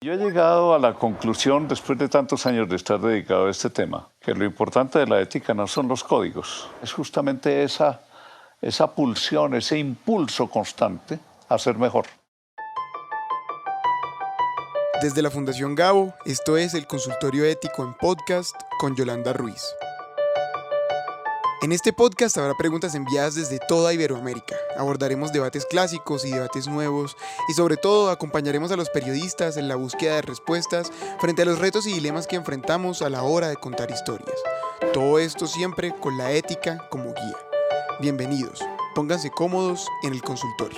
Yo he llegado a la conclusión, después de tantos años de estar dedicado a este tema, que lo importante de la ética no son los códigos, es justamente esa pulsión, ese impulso constante a ser mejor. Desde la Fundación Gabo, esto es el Consultorio Ético en Podcast con Yolanda Ruiz. En este podcast habrá preguntas enviadas desde toda Iberoamérica. Abordaremos debates clásicos y debates nuevos y sobre todo acompañaremos a los periodistas en la búsqueda de respuestas frente a los retos y dilemas que enfrentamos a la hora de contar historias. Todo esto siempre con la ética como guía. Bienvenidos, pónganse cómodos en el consultorio.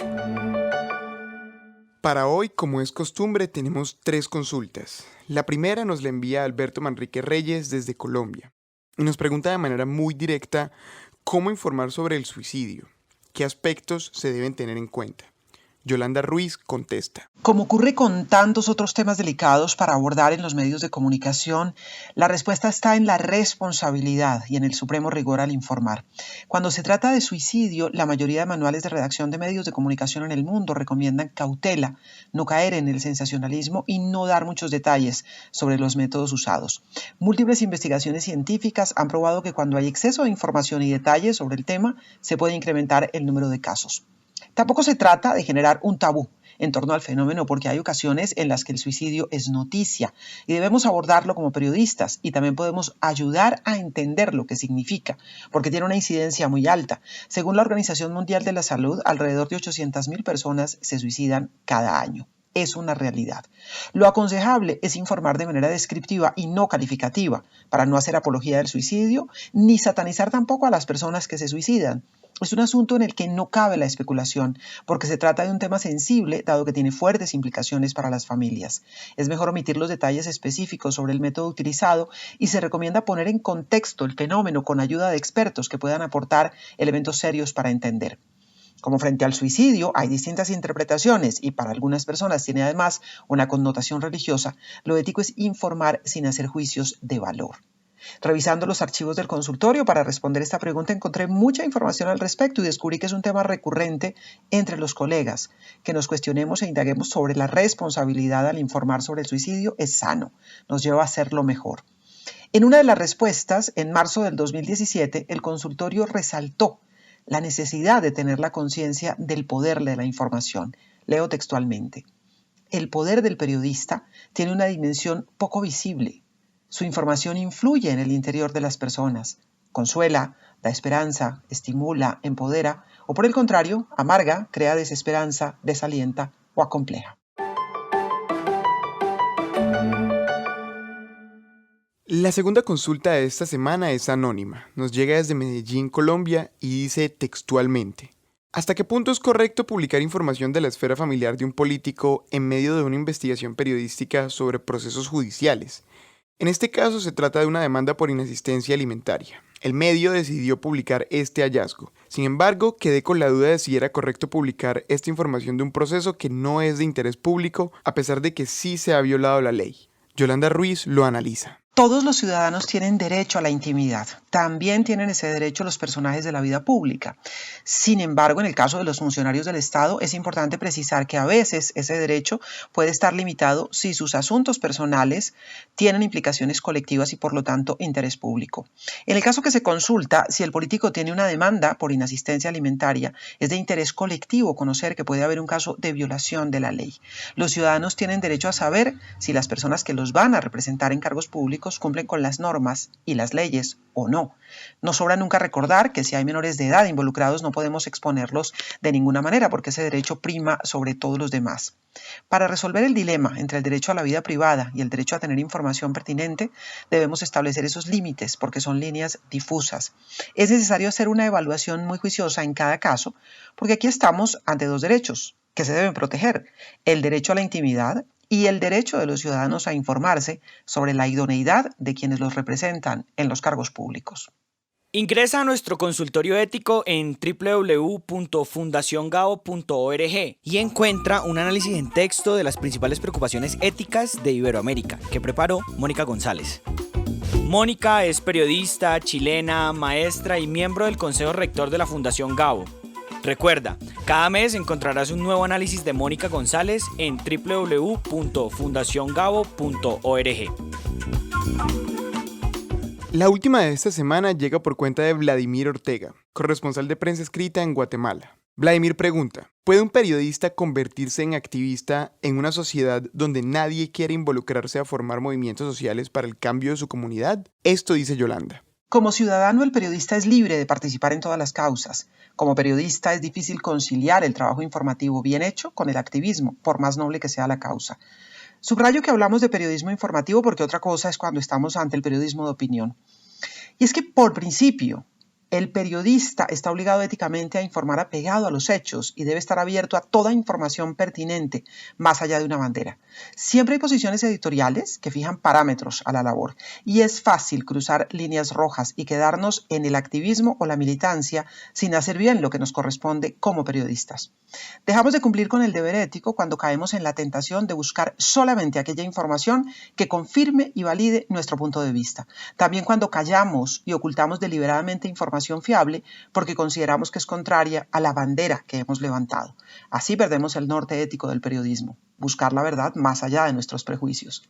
Para hoy, como es costumbre, tenemos 3 consultas. La primera nos la envía Alberto Manrique Reyes desde Colombia. Y nos pregunta de manera muy directa cómo informar sobre el suicidio, qué aspectos se deben tener en cuenta. Yolanda Ruiz contesta. Como ocurre con tantos otros temas delicados para abordar en los medios de comunicación, la respuesta está en la responsabilidad y en el supremo rigor al informar. Cuando se trata de suicidio, la mayoría de manuales de redacción de medios de comunicación en el mundo recomiendan cautela, no caer en el sensacionalismo y no dar muchos detalles sobre los métodos usados. Múltiples investigaciones científicas han probado que cuando hay exceso de información y detalles sobre el tema, se puede incrementar el número de casos. Tampoco se trata de generar un tabú en torno al fenómeno porque hay ocasiones en las que el suicidio es noticia y debemos abordarlo como periodistas y también podemos ayudar a entender lo que significa porque tiene una incidencia muy alta. Según la Organización Mundial de la Salud, alrededor de 800.000 personas se suicidan cada año. Es una realidad. Lo aconsejable es informar de manera descriptiva y no calificativa para no hacer apología del suicidio ni satanizar tampoco a las personas que se suicidan. Es un asunto en el que no cabe la especulación, porque se trata de un tema sensible, dado que tiene fuertes implicaciones para las familias. Es mejor omitir los detalles específicos sobre el método utilizado y se recomienda poner en contexto el fenómeno con ayuda de expertos que puedan aportar elementos serios para entender. Como frente al suicidio hay distintas interpretaciones y para algunas personas tiene además una connotación religiosa, lo ético es informar sin hacer juicios de valor. Revisando los archivos del consultorio para responder esta pregunta encontré mucha información al respecto y descubrí que es un tema recurrente entre los colegas. Que nos cuestionemos e indaguemos sobre la responsabilidad al informar sobre el suicidio es sano, nos lleva a hacerlo mejor. En una de las respuestas, en marzo del 2017, el consultorio resaltó la necesidad de tener la conciencia del poder de la información. Leo textualmente. El poder del periodista tiene una dimensión poco visible. Su información influye en el interior de las personas, consuela, da esperanza, estimula, empodera, o por el contrario, amarga, crea desesperanza, desalienta o acompleja. La segunda consulta de esta semana es anónima. Nos llega desde Medellín, Colombia, y dice textualmente: ¿hasta qué punto es correcto publicar información de la esfera familiar de un político en medio de una investigación periodística sobre procesos judiciales? En este caso se trata de una demanda por inasistencia alimentaria. El medio decidió publicar este hallazgo. Sin embargo, quedé con la duda de si era correcto publicar esta información de un proceso que no es de interés público, a pesar de que sí se ha violado la ley. Yolanda Ruiz lo analiza. Todos los ciudadanos tienen derecho a la intimidad. También tienen ese derecho los personajes de la vida pública. Sin embargo, en el caso de los funcionarios del Estado, es importante precisar que a veces ese derecho puede estar limitado si sus asuntos personales tienen implicaciones colectivas y por lo tanto interés público. En el caso que se consulta, si el político tiene una demanda por inasistencia alimentaria, es de interés colectivo conocer que puede haber un caso de violación de la ley. Los ciudadanos tienen derecho a saber si las personas que los van a representar en cargos públicos cumplen con las normas y las leyes o no. No sobra nunca recordar que si hay menores de edad involucrados no podemos exponerlos de ninguna manera porque ese derecho prima sobre todos los demás. Para resolver el dilema entre el derecho a la vida privada y el derecho a tener información pertinente, debemos establecer esos límites porque son líneas difusas. Es necesario hacer una evaluación muy juiciosa en cada caso porque aquí estamos ante 2 derechos que se deben proteger: el derecho a la intimidad y el derecho de los ciudadanos a informarse sobre la idoneidad de quienes los representan en los cargos públicos. Ingresa a nuestro consultorio ético en www.fundaciongao.org y encuentra un análisis en texto de las principales preocupaciones éticas de Iberoamérica que preparó Mónica González. Mónica es periodista, chilena, maestra y miembro del Consejo Rector de la Fundación Gabo. Recuerda, cada mes encontrarás un nuevo análisis de Mónica González en www.fundaciongabo.org. La última de esta semana llega por cuenta de Vladimir Ortega, corresponsal de prensa escrita en Guatemala. Vladimir pregunta, ¿puede un periodista convertirse en activista en una sociedad donde nadie quiere involucrarse a formar movimientos sociales para el cambio de su comunidad? Esto dice Yolanda. Como ciudadano, el periodista es libre de participar en todas las causas. Como periodista es difícil conciliar el trabajo informativo bien hecho con el activismo, por más noble que sea la causa. Subrayo que hablamos de periodismo informativo porque otra cosa es cuando estamos ante el periodismo de opinión. Y es que, por principio, el periodista está obligado éticamente a informar apegado a los hechos y debe estar abierto a toda información pertinente, más allá de una bandera. Siempre hay posiciones editoriales que fijan parámetros a la labor y es fácil cruzar líneas rojas y quedarnos en el activismo o la militancia sin hacer bien lo que nos corresponde como periodistas. Dejamos de cumplir con el deber ético cuando caemos en la tentación de buscar solamente aquella información que confirme y valide nuestro punto de vista. También cuando callamos y ocultamos deliberadamente información fiable porque consideramos que es contraria a la bandera que hemos levantado. Así perdemos el norte ético del periodismo, buscar la verdad más allá de nuestros prejuicios.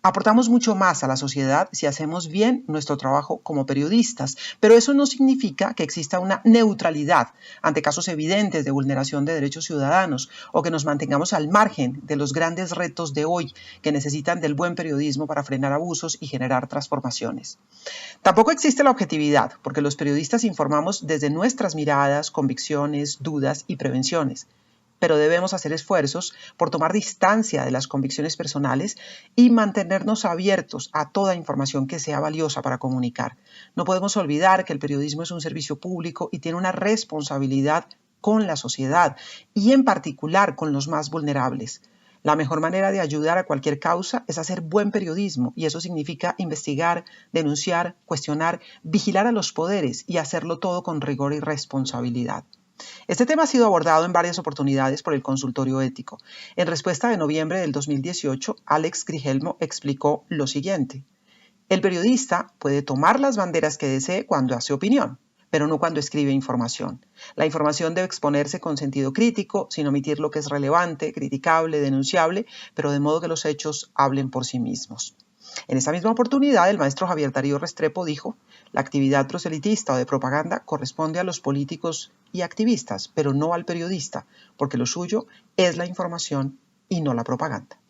Aportamos mucho más a la sociedad si hacemos bien nuestro trabajo como periodistas, pero eso no significa que exista una neutralidad ante casos evidentes de vulneración de derechos ciudadanos o que nos mantengamos al margen de los grandes retos de hoy que necesitan del buen periodismo para frenar abusos y generar transformaciones. Tampoco existe la objetividad, porque los periodistas informamos desde nuestras miradas, convicciones, dudas y prevenciones. Pero debemos hacer esfuerzos por tomar distancia de las convicciones personales y mantenernos abiertos a toda información que sea valiosa para comunicar. No podemos olvidar que el periodismo es un servicio público y tiene una responsabilidad con la sociedad y en particular con los más vulnerables. La mejor manera de ayudar a cualquier causa es hacer buen periodismo y eso significa investigar, denunciar, cuestionar, vigilar a los poderes y hacerlo todo con rigor y responsabilidad. Este tema ha sido abordado en varias oportunidades por el Consultorio Ético. En respuesta de noviembre del 2018, Alex Grigelmo explicó lo siguiente. El periodista puede tomar las banderas que desee cuando hace opinión, pero no cuando escribe información. La información debe exponerse con sentido crítico, sin omitir lo que es relevante, criticable, denunciable, pero de modo que los hechos hablen por sí mismos. En esa misma oportunidad, el maestro Javier Darío Restrepo dijo, la actividad proselitista o de propaganda corresponde a los políticos y activistas, pero no al periodista, porque lo suyo es la información y no la propaganda.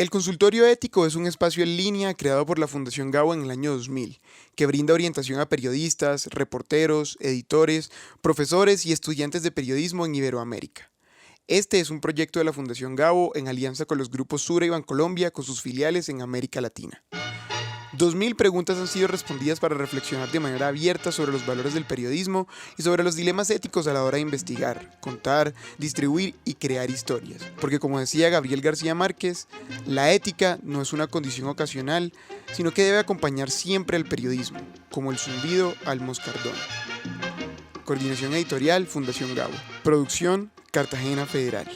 El Consultorio Ético es un espacio en línea creado por la Fundación Gabo en el año 2000, que brinda orientación a periodistas, reporteros, editores, profesores y estudiantes de periodismo en Iberoamérica. Este es un proyecto de la Fundación Gabo en alianza con los grupos Sura y Bancolombia con sus filiales en América Latina. 2000 preguntas han sido respondidas para reflexionar de manera abierta sobre los valores del periodismo y sobre los dilemas éticos a la hora de investigar, contar, distribuir y crear historias. Porque como decía Gabriel García Márquez, la ética no es una condición ocasional, sino que debe acompañar siempre al periodismo, como el zumbido al moscardón. Coordinación editorial, Fundación Gabo. Producción, Cartagena Federal.